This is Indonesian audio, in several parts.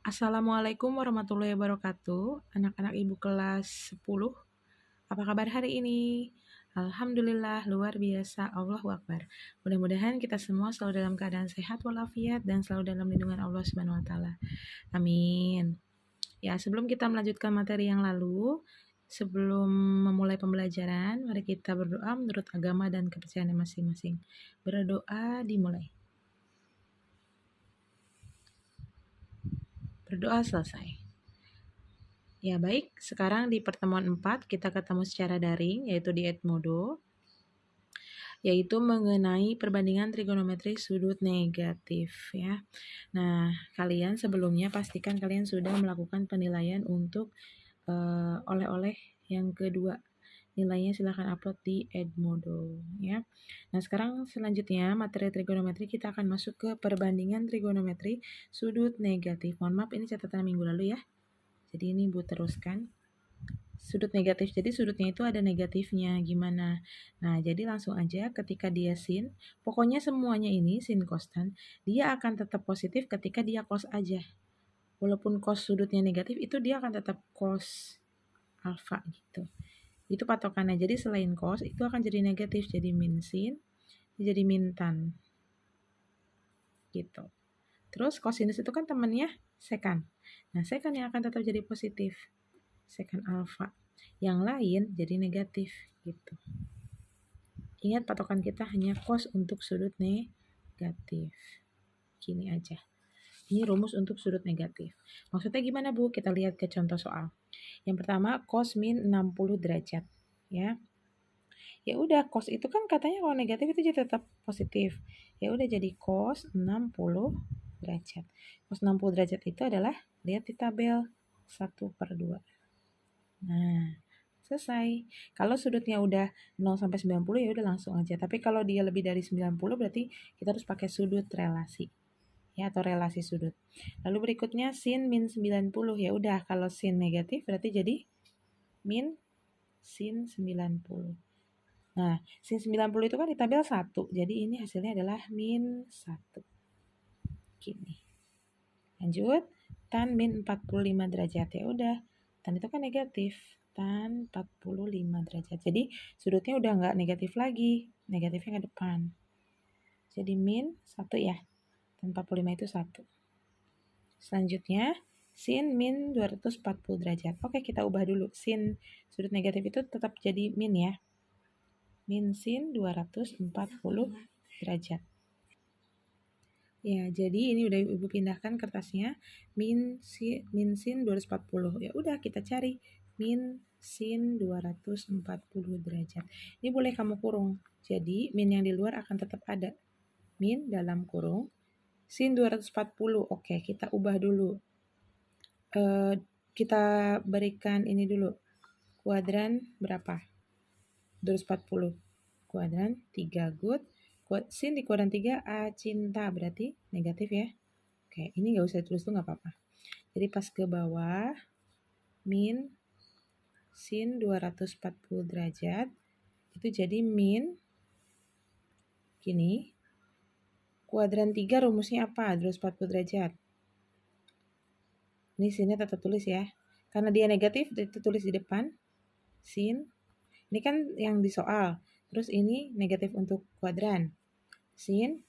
Assalamualaikum warahmatullahi wabarakatuh. Anak-anak ibu kelas 10, apa kabar hari ini? Alhamdulillah, luar biasa, Allahu Akbar. Mudah-mudahan kita semua selalu dalam keadaan sehat walafiat dan selalu dalam lindungan Allah Subhanahu wa taala. Amin. Ya, sebelum kita melanjutkan materi yang lalu, sebelum memulai pembelajaran, mari kita berdoa menurut agama dan kepercayaan masing-masing. Berdoa dimulai. Berdoa selesai. Ya baik, sekarang di pertemuan 4 kita ketemu secara daring yaitu di Edmodo, yaitu mengenai perbandingan trigonometri sudut negatif ya. Nah, kalian sebelumnya pastikan kalian sudah melakukan penilaian untuk oleh-oleh yang kedua. Nilainya silahkan upload di Edmodo ya. Nah, sekarang selanjutnya materi trigonometri kita akan masuk ke perbandingan trigonometri sudut negatif. Mohon maaf ini catatan minggu lalu ya. Jadi ini Bu teruskan. Sudut negatif, jadi sudutnya itu ada negatifnya gimana. Nah, jadi langsung aja ketika dia sin, pokoknya semuanya ini sin kostan, dia akan tetap positif ketika dia cos aja. Walaupun cos sudutnya negatif, itu dia akan tetap cos alfa gitu. Itu patokannya, jadi selain cos, itu akan jadi negatif, jadi min sin, jadi min tan. Gitu. Terus cosinus itu kan temannya sekan. Nah, sekan yang akan tetap jadi positif. Sekan alfa. Yang lain jadi negatif gitu. Ingat patokan kita hanya cos untuk sudut negatif. Gini aja. Ini rumus untuk sudut negatif. Maksudnya gimana Bu? Kita lihat ke contoh soal. Yang pertama cos min 60 derajat. Ya. Ya udah cos itu kan katanya kalau negatif itu jadi tetap positif. Ya udah jadi cos 60 derajat. Cos 60 derajat itu adalah lihat di tabel 1/2. Nah, selesai. Kalau sudutnya udah 0 sampai 90 ya udah langsung aja. Tapi kalau dia lebih dari 90 berarti kita harus pakai sudut relasi. Ya, atau relasi sudut. Lalu berikutnya sin min 90. Ya udah, kalau sin negatif berarti jadi min sin 90. Nah, sin 90 itu kan di tabel 1. Jadi ini hasilnya adalah min 1. Gini. Lanjut, tan min 45 derajat. Ya udah, tan itu kan negatif. Tan 45 derajat. Jadi sudutnya udah nggak negatif lagi. Negatifnya ke depan. Jadi min 1 ya. Tan 45 itu 1. Selanjutnya, sin min 240 derajat. Oke, kita ubah dulu. Sin sudut negatif itu tetap jadi min ya. Min sin 240 derajat. Ya, jadi ini udah Ibu pindahkan kertasnya. Min sin 240. Ya udah kita cari min sin 240 derajat. Ini boleh kamu kurung. Jadi min yang di luar akan tetap ada. Min dalam kurung sin 240. Oke, kita ubah dulu. Kita berikan ini dulu. Kuadran berapa? 240. Kuadran 3 good. Sin di kuadran 3 A cinta berarti negatif ya. Oke, ini nggak usah tulis tuh nggak apa-apa. Jadi pas ke bawah, min sin 240 derajat, itu jadi min, gini, kuadran 3 rumusnya apa? 240 derajat. Ini sinnya tetap tulis ya. Karena dia negatif, itu tulis di depan. Sin, ini kan yang di soal. Terus ini negatif untuk kuadran. Sin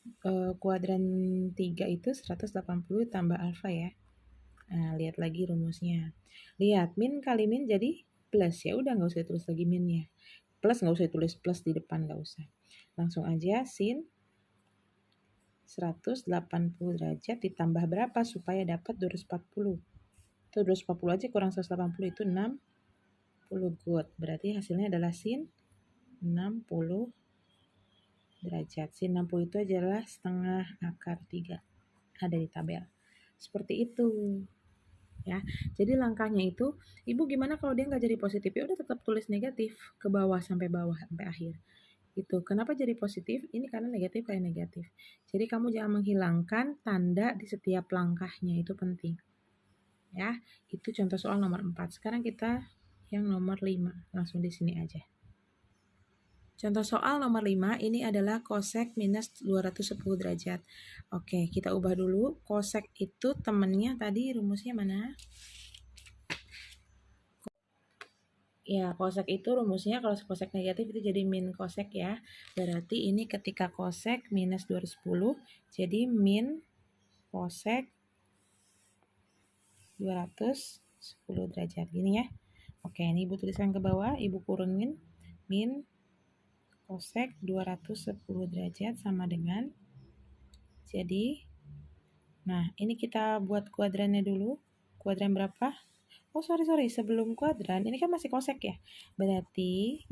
kuadran 3 itu 180 tambah alfa ya. Nah, lihat lagi rumusnya. Lihat, min kali min jadi plus. Ya udah nggak usah tulis lagi minnya. Plus nggak usah tulis plus di depan, nggak usah. Langsung aja sin 180 derajat ditambah berapa supaya dapat 240. Itu 240 aja kurang 180 itu 60 good. Berarti hasilnya adalah sin 60 derajat. Sin 60 itu adalah setengah akar 3. Ada di tabel. Seperti itu. Ya, jadi langkahnya itu, Ibu gimana kalau dia nggak jadi positif? Ya udah tetap tulis negatif ke bawah sampai akhir. Itu. Kenapa jadi positif? Ini karena negatif kayak negatif. Jadi kamu jangan menghilangkan tanda di setiap langkahnya, itu penting. Ya, itu contoh soal nomor 4. Sekarang kita yang nomor 5. Langsung di sini aja. Contoh soal nomor 5 ini adalah kosek minus 210 derajat. Oke, kita ubah dulu. Kosek itu temennya tadi rumusnya mana? Ya, kosek itu rumusnya kalau kosek negatif itu jadi min kosek ya. Berarti ini ketika kosek minus 210 jadi min kosek 210 derajat gini ya. Oke, ini Ibu tuliskan ke bawah, Ibu kurungin min kosek 210 derajat sama dengan jadi nah, ini kita buat kuadrannya dulu. Kuadran berapa? Oh, sorry. Sebelum kuadran, ini kan masih kosek ya. Berarti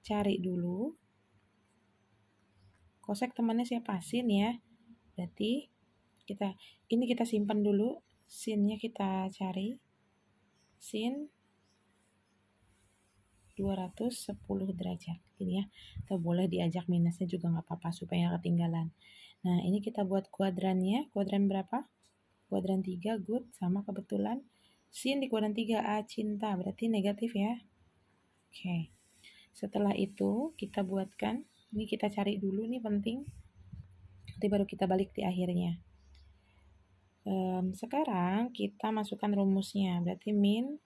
cari dulu kosek temannya siapa? Sin ya. Berarti kita simpan dulu. Sinnya kita cari. Sin 210 derajat. Gini ya. Atau boleh diajak minusnya juga nggak apa-apa supaya nggak ketinggalan. Nah, ini kita buat kuadrannya. Kuadran berapa? Kuadran 3, good. Sama kebetulan. Sin di kuadran 3, A cinta. Berarti negatif ya. Oke. Setelah itu, kita buatkan. Ini kita cari dulu, nih penting. Nanti baru kita balik di akhirnya. Sekarang kita masukkan rumusnya. Berarti min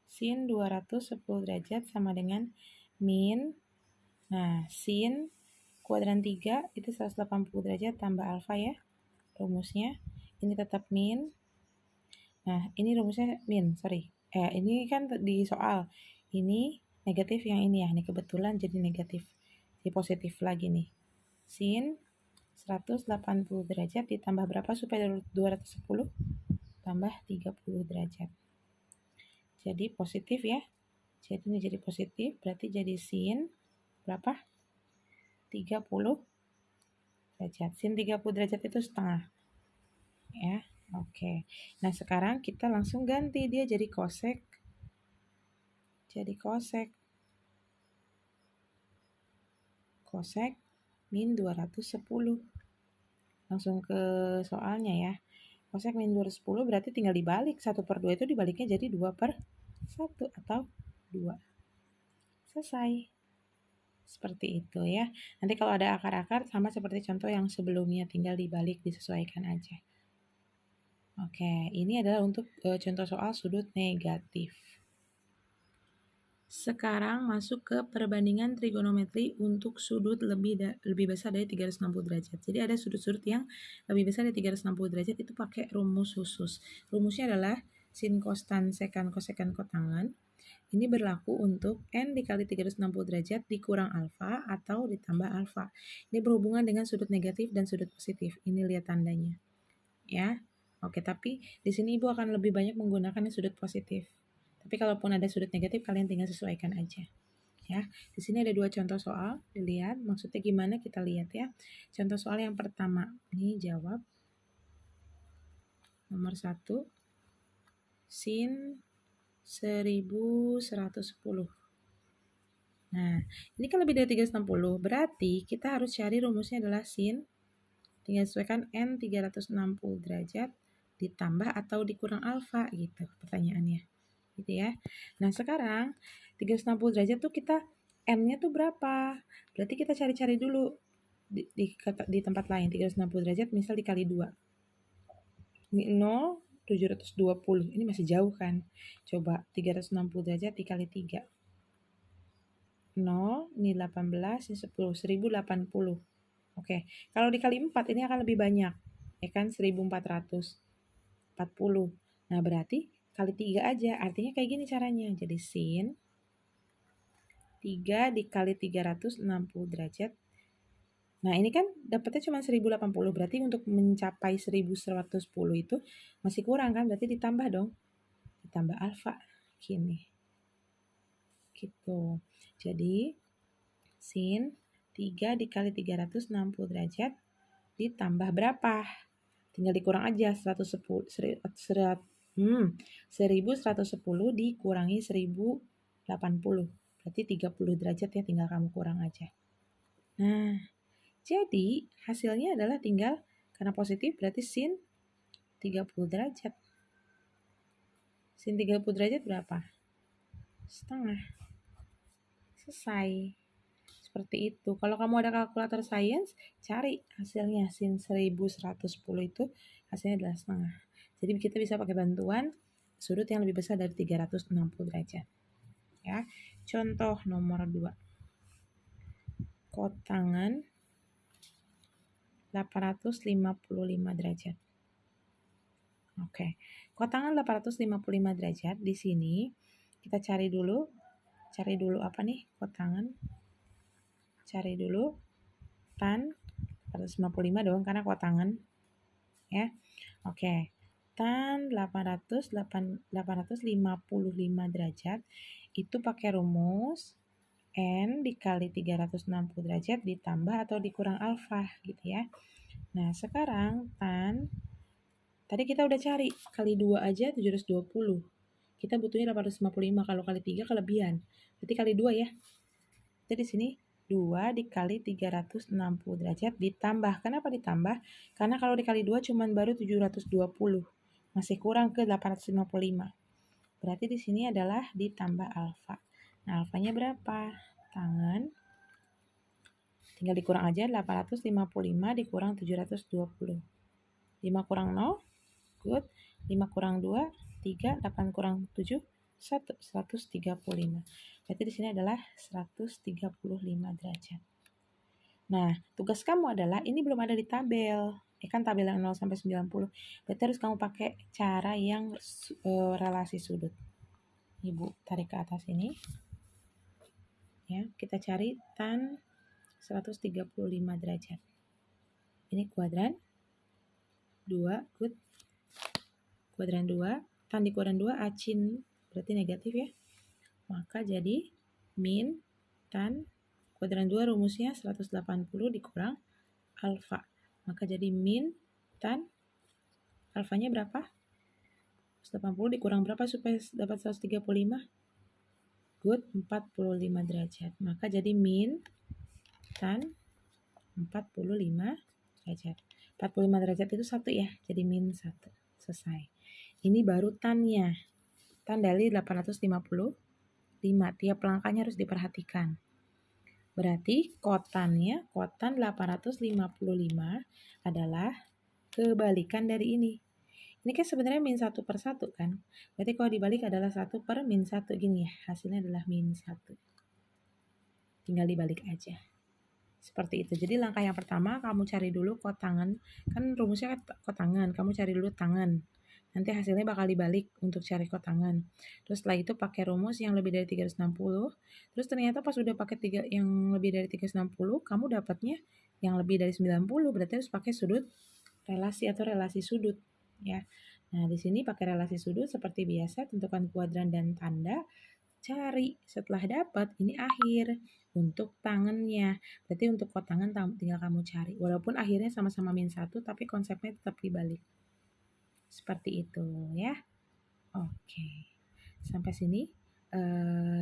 sin 210 derajat sama dengan min. Nah, sin kuadran 3 itu 180 derajat tambah alfa ya. Rumusnya. Ini tetap min. Nah, ini rumusnya min, sorry. Ini kan di soal. Ini negatif yang ini ya. Ini kebetulan jadi negatif. Jadi positif lagi nih. Sin 180 derajat ditambah berapa supaya 210? Tambah 30 derajat. Jadi positif ya. Jadi ini jadi positif. Berarti jadi sin berapa? 30 derajat. Sin 30 derajat itu setengah. Ya. Oke. Nah, sekarang kita langsung ganti dia jadi kosek. Jadi kosek min 210. Langsung ke soalnya ya. Kosek min 210 berarti tinggal dibalik. 1/2 itu dibaliknya jadi 2/1 atau 2. Selesai. Seperti itu ya. Nanti kalau ada akar-akar sama seperti contoh yang sebelumnya, tinggal dibalik, disesuaikan aja. Oke, ini adalah untuk contoh soal sudut negatif. Sekarang masuk ke perbandingan trigonometri untuk sudut lebih besar dari 360 derajat. Jadi ada sudut-sudut yang lebih besar dari 360 derajat itu pakai rumus khusus. Rumusnya adalah sin cos tan sekan kosekan kotangan. Ini berlaku untuk n dikali 360 derajat dikurang alfa atau ditambah alfa. Ini berhubungan dengan sudut negatif dan sudut positif. Ini lihat tandanya. Ya. Oke, tapi di sini Ibu akan lebih banyak menggunakan sudut positif. Tapi kalaupun ada sudut negatif, kalian tinggal sesuaikan aja. Ya, di sini ada 2 contoh soal, dilihat maksudnya gimana kita lihat ya. Contoh soal yang pertama, ini jawab. Nomor 1, sin 1110. Nah, ini kan lebih dari 360, berarti kita harus cari rumusnya adalah sin, tinggal sesuaikan n 360 derajat ditambah atau dikurang alfa gitu pertanyaannya. Gitu ya. Nah, sekarang 360 derajat tuh kita n-nya tuh berapa? Berarti kita cari-cari dulu di tempat lain. 360 derajat misal dikali 2. Ini 0, 720. Ini masih jauh kan? Coba 360 derajat dikali 3. 0, ini 18, ini 10, 1080. Oke, kalau dikali 4 ini akan lebih banyak. Ya kan, 1440. Nah, berarti kali 3 aja. Artinya kayak gini caranya. Jadi sin 3 dikali 360 derajat. Nah, ini kan dapatnya cuma 1080. Berarti untuk mencapai 1110 itu masih kurang kan? Berarti ditambah dong. Ditambah alfa. Gini. Gitu. Jadi, sin 3 dikali 360 derajat ditambah berapa? Tinggal dikurang aja 1110 dikurangi 1080. Berarti 30 derajat ya, tinggal kamu kurang aja. Nah, jadi hasilnya adalah tinggal karena positif berarti sin 30 derajat. Sin 30 derajat berapa? Setengah. Selesai. Seperti itu. Kalau kamu ada kalkulator sains, cari hasilnya. Sin 1110 itu hasilnya adalah setengah. Jadi kita bisa pakai bantuan sudut yang lebih besar dari 360 derajat. Ya. Contoh nomor 2. Kotangan 855 derajat. Oke. Kotangan 855 derajat di sini kita cari dulu apa nih kotangan? Cari dulu tan 855 dong karena kotangan ya. Oke. Tan 855 derajat itu pakai rumus N dikali 360 derajat ditambah atau dikurang alfa gitu ya. Nah, sekarang tan tadi kita udah cari kali 2 aja 720. Kita butuhnya 855, kalau kali 3 kelebihan. Berarti kali 2 ya. Jadi di sini 2 dikali 360 derajat ditambah. Kenapa ditambah? Karena kalau dikali 2 cuman baru 720. Masih kurang ke 855. Berarti di sini adalah ditambah alfa. Nah, alfanya berapa? Tangan. Tinggal dikurang aja 855 dikurang 720. 5 kurang 0. Good. 5 kurang 2, 3, 8 kurang 7, 1, 135. Berarti di sini adalah 135 derajat. Nah, tugas kamu adalah, ini belum ada di tabel. Kan tabel yang 0 sampai 90. Berarti harus kamu pakai cara yang relasi sudut. Ibu tarik ke atas ini. Ya, kita cari tan 135 derajat. Ini kuadran 2, good. Kuadran 2, tan di kuadran 2 acin berarti negatif ya. Maka jadi min tan kuadran 2 rumusnya 180 dikurang alfa. Maka jadi min tan alfanya berapa? 180 dikurang berapa supaya dapat 135? Good, 45 derajat. Maka jadi min tan 45 derajat. 45 derajat itu 1 ya. Jadi min 1. Selesai. Ini baru tannya. Tan dari 855. Tiap langkahnya harus diperhatikan. Berarti kotan 855 adalah kebalikan dari ini. Ini kan sebenarnya min 1 per 1 kan. Berarti kalau dibalik adalah 1 per min 1 gini ya. Hasilnya adalah min 1. Tinggal dibalik aja. Seperti itu. Jadi langkah yang pertama kamu cari dulu kotangan. Kan rumusnya kotangan. Kamu cari dulu tangan. Nanti hasilnya bakal dibalik untuk cari kotangan. Terus setelah itu pakai rumus yang lebih dari 360. Terus ternyata pas udah pakai yang lebih dari 360, kamu dapatnya yang lebih dari 90. Berarti harus pakai sudut relasi atau relasi sudut. Ya. Nah, di sini pakai relasi sudut seperti biasa, tentukan kuadran dan tanda. Cari. Setelah dapat, ini akhir. Untuk tangannya. Berarti untuk kotangan tinggal kamu cari. Walaupun akhirnya sama-sama min 1, tapi konsepnya tetap dibalik. Seperti itu ya. Oke. Sampai sini.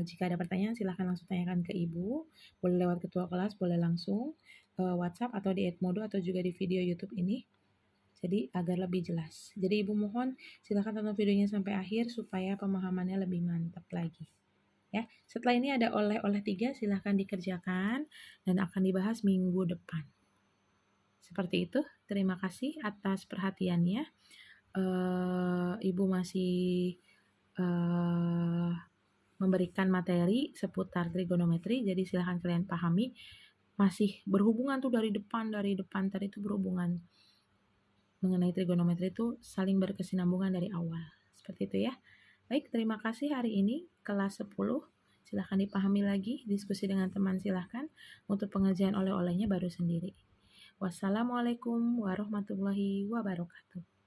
Jika ada pertanyaan silahkan langsung tanyakan ke Ibu. Boleh lewat ketua kelas, boleh langsung WhatsApp atau di Edmodo atau juga di video YouTube ini. Jadi agar lebih jelas. Jadi Ibu mohon silahkan tonton videonya sampai akhir supaya pemahamannya lebih mantap lagi. Ya, setelah ini ada oleh-oleh 3 silahkan dikerjakan dan akan dibahas minggu depan. Seperti itu. Terima kasih atas perhatiannya. Ibu masih memberikan materi seputar trigonometri, jadi silahkan kalian pahami. Masih berhubungan tuh dari depan tadi itu berhubungan mengenai trigonometri itu saling berkesinambungan dari awal. Seperti itu ya. Baik, terima kasih hari ini kelas 10. Silahkan dipahami lagi, diskusi dengan teman silahkan. Untuk pengerjaan oleh-olehnya baru sendiri. Wassalamualaikum warahmatullahi wabarakatuh.